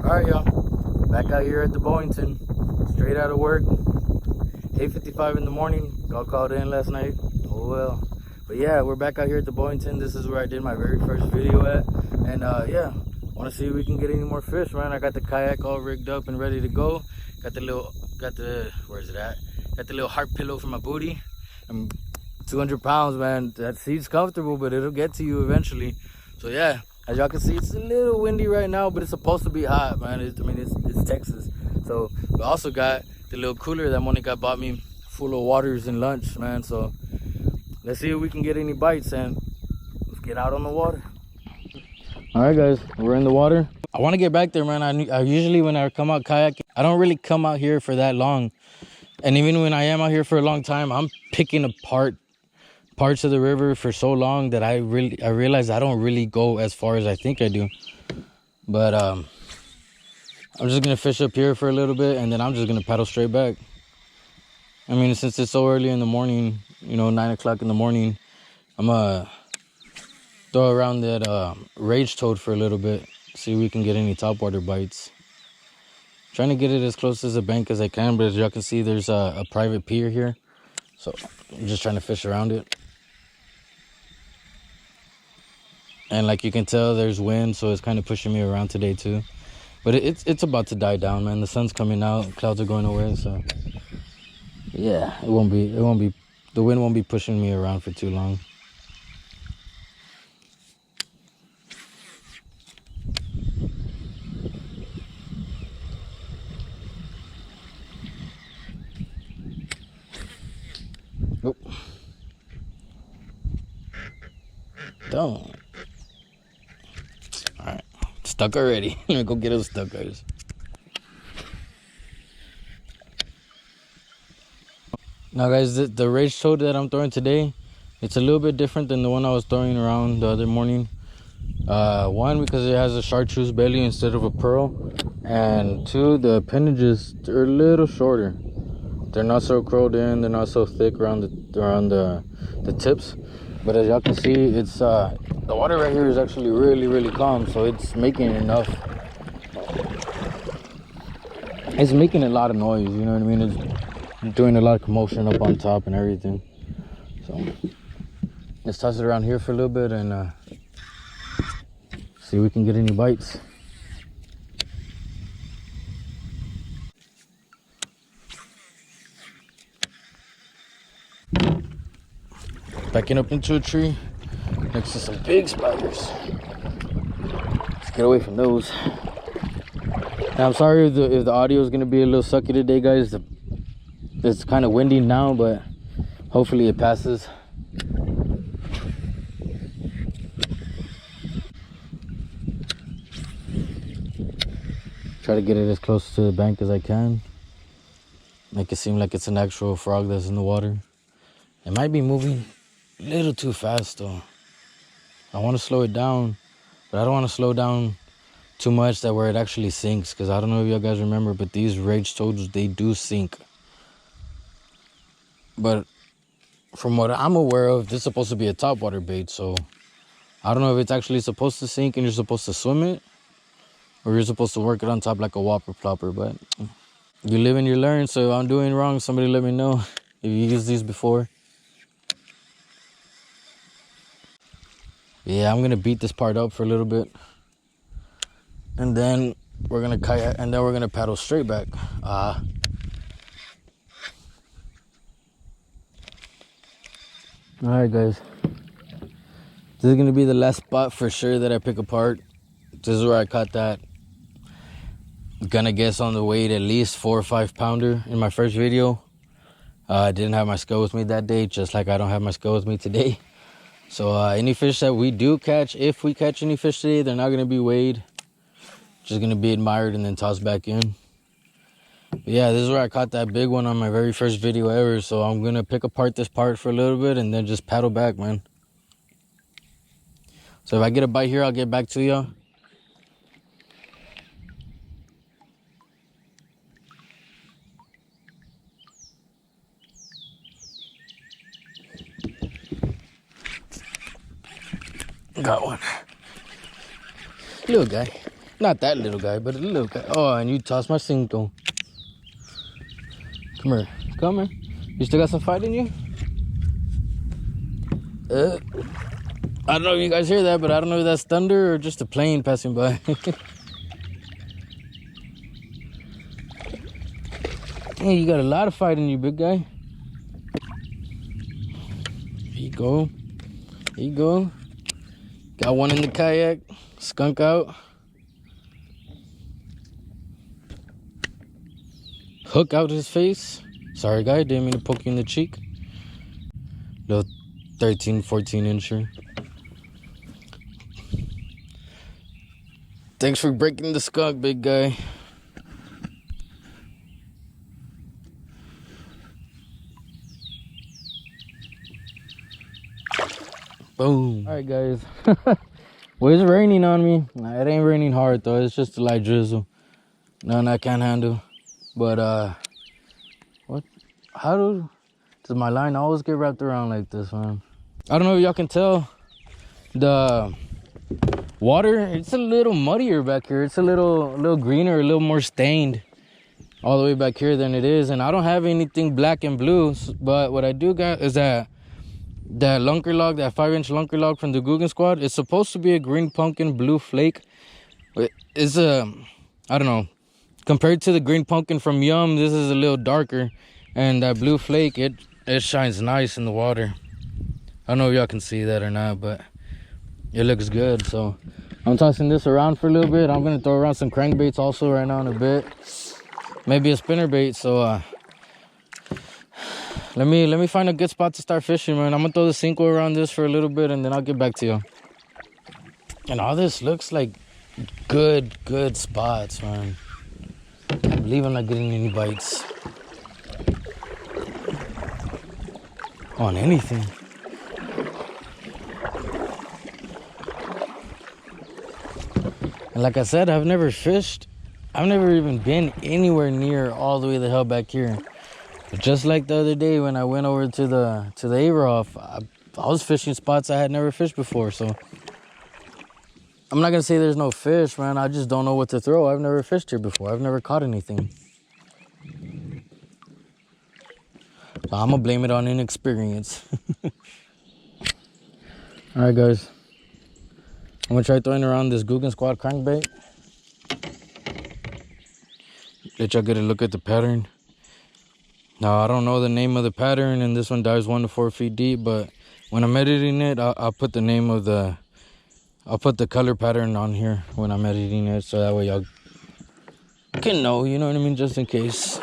Alright, y'all. Back out here at the Boynton. Straight out of work. 8:55 in the morning. Got called in last night. Oh well. But yeah, we're back out here at the Boynton. This is where I did my very first video at. And yeah, want to see if we can get any more fish, man. I got the kayak all rigged up and ready to go. Got the where's it at? Got the little heart pillow for my booty. I'm 200 pounds, man. That seat's comfortable, but it'll get to you eventually. So yeah, as y'all can see, it's a little windy right now, but it's supposed to be hot, man. It's Texas. So we also got the little cooler that Monica bought me full of waters and lunch, man. So let's see if we can get any bites and let's get out on the water. All right, guys, we're in the water. I want to get back there, man. I usually, when I come out kayaking, I don't really come out here for that long. And even when I am out here for a long time, I'm picking apart parts of the river for so long that I realize I don't really go as far as I think I do. But I'm just gonna fish up here for a little bit, and then I'm just gonna paddle straight back. I mean, since it's so early in the morning, you know, 9 o'clock in the morning, I'm gonna throw around that rage toad for a little bit, see if we can get any topwater bites. Trying to get it as close as the bank as I can, but as y'all can see, there's a private pier here, so I'm just trying to fish around it. And like you can tell, there's wind, so it's kind of pushing me around today too. But it's about to die down, man. The sun's coming out, clouds are going away, so yeah, the wind won't be pushing me around for too long. Nope. Don't. Alright. Stuck already. Let me go get us stuck, guys. Now, guys, the rage toad that I'm throwing today, it's a little bit different than the one I was throwing around the other morning. One, because it has a chartreuse belly instead of a pearl. And two, the appendages, they're a little shorter. They're not so curled in, they're not so thick around the tips. But as y'all can see, it's the water right here is actually really calm, so it's making enough. It's making a lot of noise, you know what I mean? It's doing a lot of commotion up on top and everything. So let's toss it around here for a little bit and see if we can get any bites. Backing up into a tree next to some big spiders. Let's get away from those. Now, I'm sorry if the audio is going to be a little sucky today, guys. It's kind of windy now, but hopefully it passes. Try to get it as close to the bank as I can. Make it seem like it's an actual frog that's in the water. It might be moving a little too fast though. I want to slow it down, but I don't want to slow down too much that where it actually sinks, because I don't know if y'all guys remember, but these rage toads, they do sink. But from what I'm aware of, this is supposed to be a topwater bait, so I don't know if it's actually supposed to sink and you're supposed to swim it, or you're supposed to work it on top like a whopper plopper. But you live and you learn, so if I'm doing wrong, somebody let me know if you used these before. Yeah, I'm gonna beat this part up for a little bit, and then we're gonna kayak, and then we're gonna paddle straight back. All right, guys, this is gonna be the last spot for sure that I pick apart. This is where I caught that, gonna guess on the weight, at least 4 or 5 pounder in my first video. I didn't have my scale with me that day, just like I don't have my scale with me today. So any fish that we do catch, if we catch any fish today, they're not going to be weighed. Just going to be admired and then tossed back in. But yeah, this is where I caught that big one on my very first video ever. So I'm going to pick apart this part for a little bit and then just paddle back, man. So if I get a bite here, I'll get back to y'all. Got one. Little guy. Not that little guy, but a little guy. Oh, and you tossed my cinco. Come here. Come here. You still got some fight in you? I don't know if you guys hear that, but I don't know if that's thunder or just a plane passing by. Hey, you got a lot of fight in you, big guy. Here you go. Here you go. Got one in the kayak. Skunk out. Hook out his face. Sorry, guy. Didn't mean to poke you in the cheek. Little 13, 14 incher. Thanks for breaking the skunk, big guy. Boom. All right, guys. Well, it's raining on me. It ain't raining hard, though. It's just a light drizzle. None I can't handle. But, what? How does my line always get wrapped around like this, man? I don't know if y'all can tell. The water, it's a little muddier back here. It's a little greener, a little more stained all the way back here than it is. And I don't have anything black and blue, but what I do got is that lunker log, that 5-inch lunker log from the Googan squad. It's supposed to be a green pumpkin blue flake. It's I don't know, compared to the green pumpkin from Yum, this is a little darker, and that blue flake, it shines nice in the water. I don't know if y'all can see that or not, but it looks good. So I'm tossing this around for a little bit. I'm gonna throw around some crankbaits also right now in a bit, maybe a spinner bait. So let me find a good spot to start fishing, man. I'm gonna throw the cinco around this for a little bit, and then I'll get back to you. And all this looks like good spots, man. I can't believe I'm not getting any bites on anything. And like I said, I've never fished. I've never even been anywhere near all the way the hell back here. But just like the other day when I went over to the A-Rough, I was fishing spots I had never fished before. So I'm not gonna say there's no fish, man. I just don't know what to throw. I've never fished here before. I've never caught anything. But I'm gonna blame it on inexperience. All right, guys. I'm gonna try throwing around this Googan Squad crankbait. Let y'all get a look at the pattern. Now, I don't know the name of the pattern, and this one dives 1 to 4 feet deep, but when I'm editing it, I'll put the name of I'll put the color pattern on here when I'm editing it, so that way y'all can know, you know what I mean, just in case.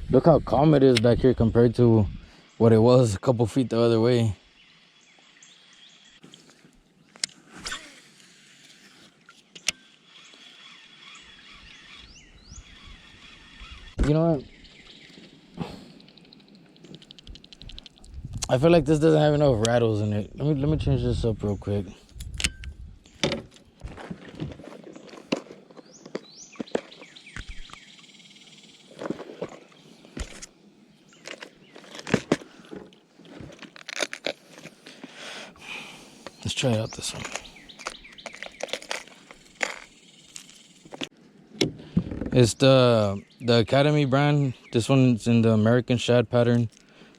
Look how calm it is back here compared to what it was a couple feet the other way. You know what? I feel like this doesn't have enough rattles in it. Let me change this up real quick. Let's try out this one. It's the Academy brand. This one's in the American shad pattern.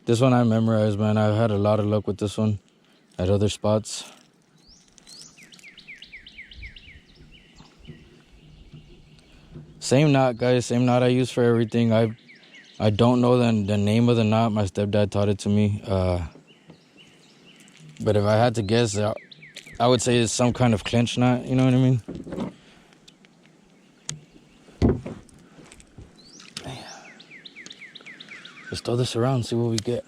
This one I memorized, man. I've had a lot of luck with this one at other spots. Same knot, guys. Same knot I use for everything. I don't know the name of the knot. My stepdad taught it to me. But if I had to guess, I would say it's some kind of clinch knot. You know what I mean? Let's throw this around and see what we get.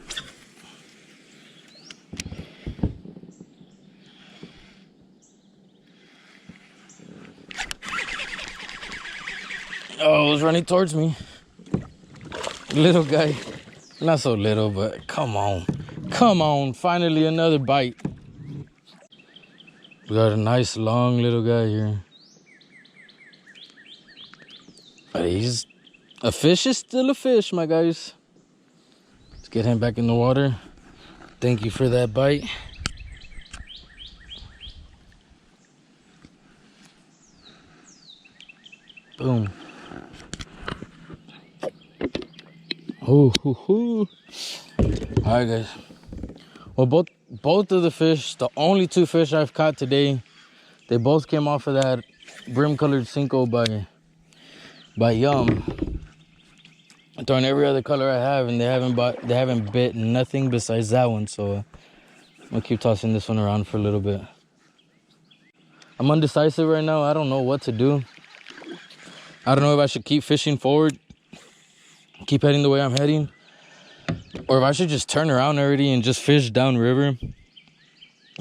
Oh, it was running towards me. Little guy. Not so little, but come on. Come on, finally another bite. We got a nice long little guy here. But a fish is still a fish, my guys. Let's get him back in the water. Thank you for that bite. Boom. Ooh, hoo, hoo. All right, guys. Well, both of the fish, the only two fish I've caught today, they both came off of that brim-colored Cinco by Yum. I'm throwing every other color I have, and they haven't bit nothing besides that one. So I'm gonna keep tossing this one around for a little bit. I'm undecisive right now. I don't know what to do. I don't know if I should keep fishing forward, keep heading the way I'm heading, or if I should just turn around already and just fish downriver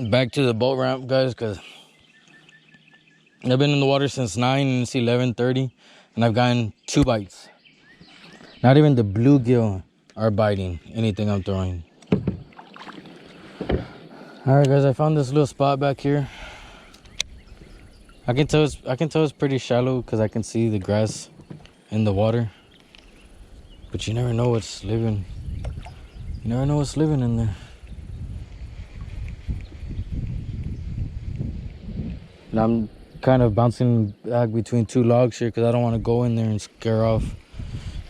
back to the boat ramp, guys, because I've been in the water since 9 and it's 11:30, and I've gotten 2 bites. Not even the bluegill are biting anything I'm throwing. All right, guys, I found this little spot back here. I can tell it's pretty shallow because I can see the grass in the water. But you never know what's living. You never know what's living in there. And I'm kind of bouncing back between 2 logs here because I don't want to go in there and scare off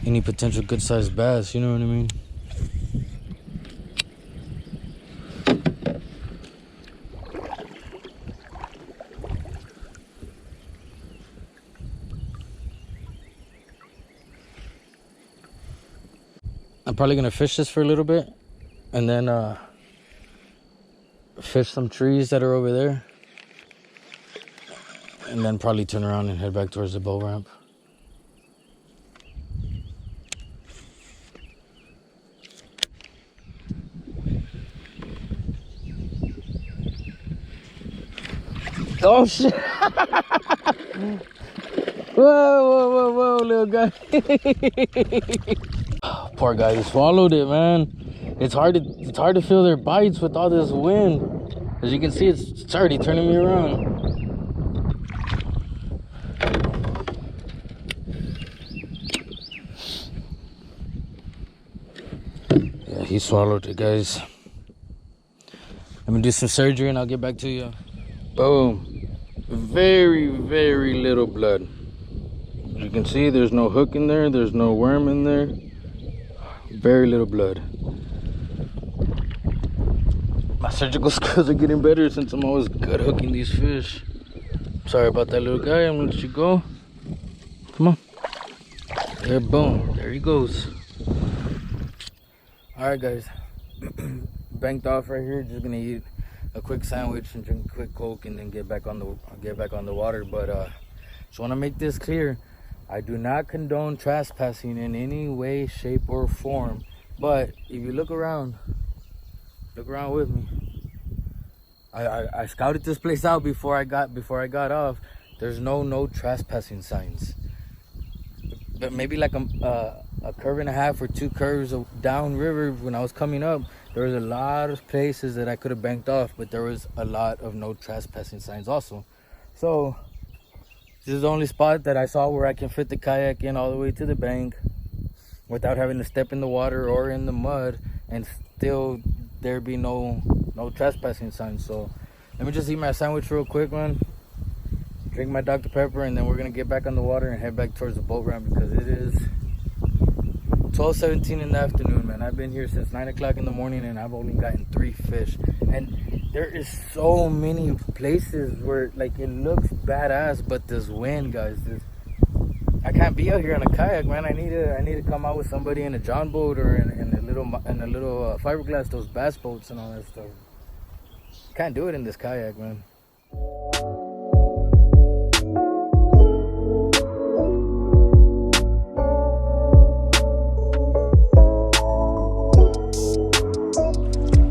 any potential good-sized bass. You know what I mean? I'm probably gonna fish this for a little bit and then fish some trees that are over there, and then probably turn around and head back towards the boat ramp. Oh shit! Whoa, little guy. Poor guy, he swallowed it, man. It's hard to feel their bites with all this wind. As you can see, it's already turning me around. Yeah, he swallowed it, guys. Let me do some surgery and I'll get back to you. Boom. Very, very little blood. As you can see, there's no hook in there. There's no worm in there. Very little blood. My surgical skills are getting better since I'm always good hooking these fish. Sorry about that, little guy. I'm gonna let you go. Come on. There, boom. There he goes. Alright, guys. Banked off right here. Just gonna eat a quick sandwich and drink a quick Coke and then get back on the water. But just want to make this clear. I do not condone trespassing in any way, shape, or form. But if you look around with me. I scouted this place out before I got off. There's no trespassing signs. But maybe like a curve and a half or 2 curves down river when I was coming up, there was a lot of places that I could have banked off, but there was a lot of no trespassing signs also. So this is the only spot that I saw where I can fit the kayak in all the way to the bank without having to step in the water or in the mud, and still there be no trespassing signs. So let me just eat my sandwich real quick, man. Drink my Dr. Pepper, and then we're gonna get back on the water and head back towards the boat ramp because it is 12:17 in the afternoon, man. I've been here since 9 o'clock in the morning and I've only gotten 3 fish. And there is so many places where like it looks badass, but this wind, guys, I can't be out here on a kayak, man. I need to come out with somebody in a John boat or in a little fiberglass, those bass boats and all that stuff. Can't do it in this kayak, man.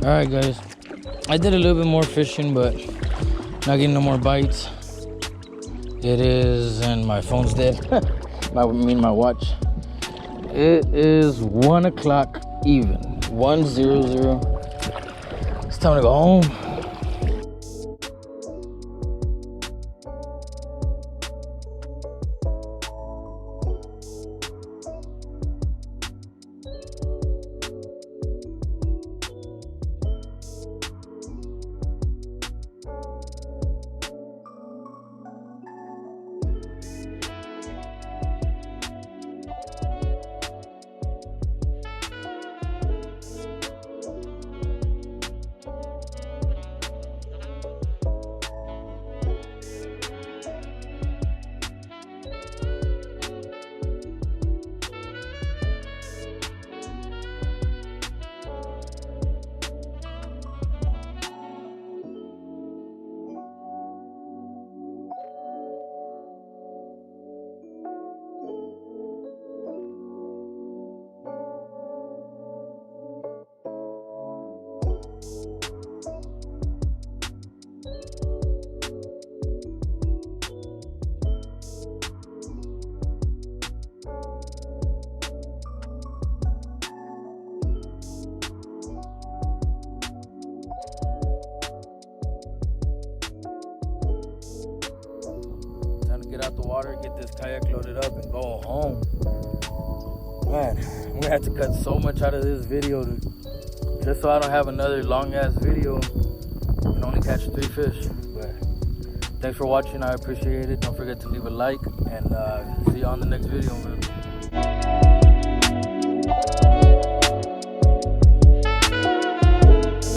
Alright, guys, I did a little bit more fishing, but not getting no more bites. It is, and my phone's dead. I mean my watch. It is 1 o'clock even. 1:00. It's time to go home. get out the water, get this kayak loaded up, and go home. Man, I'm gonna have to cut so much out of this video just so I don't have another long ass video and only catch 3 fish. But thanks for watching. I appreciate it. Don't forget to leave a like, and see you on the next video, man.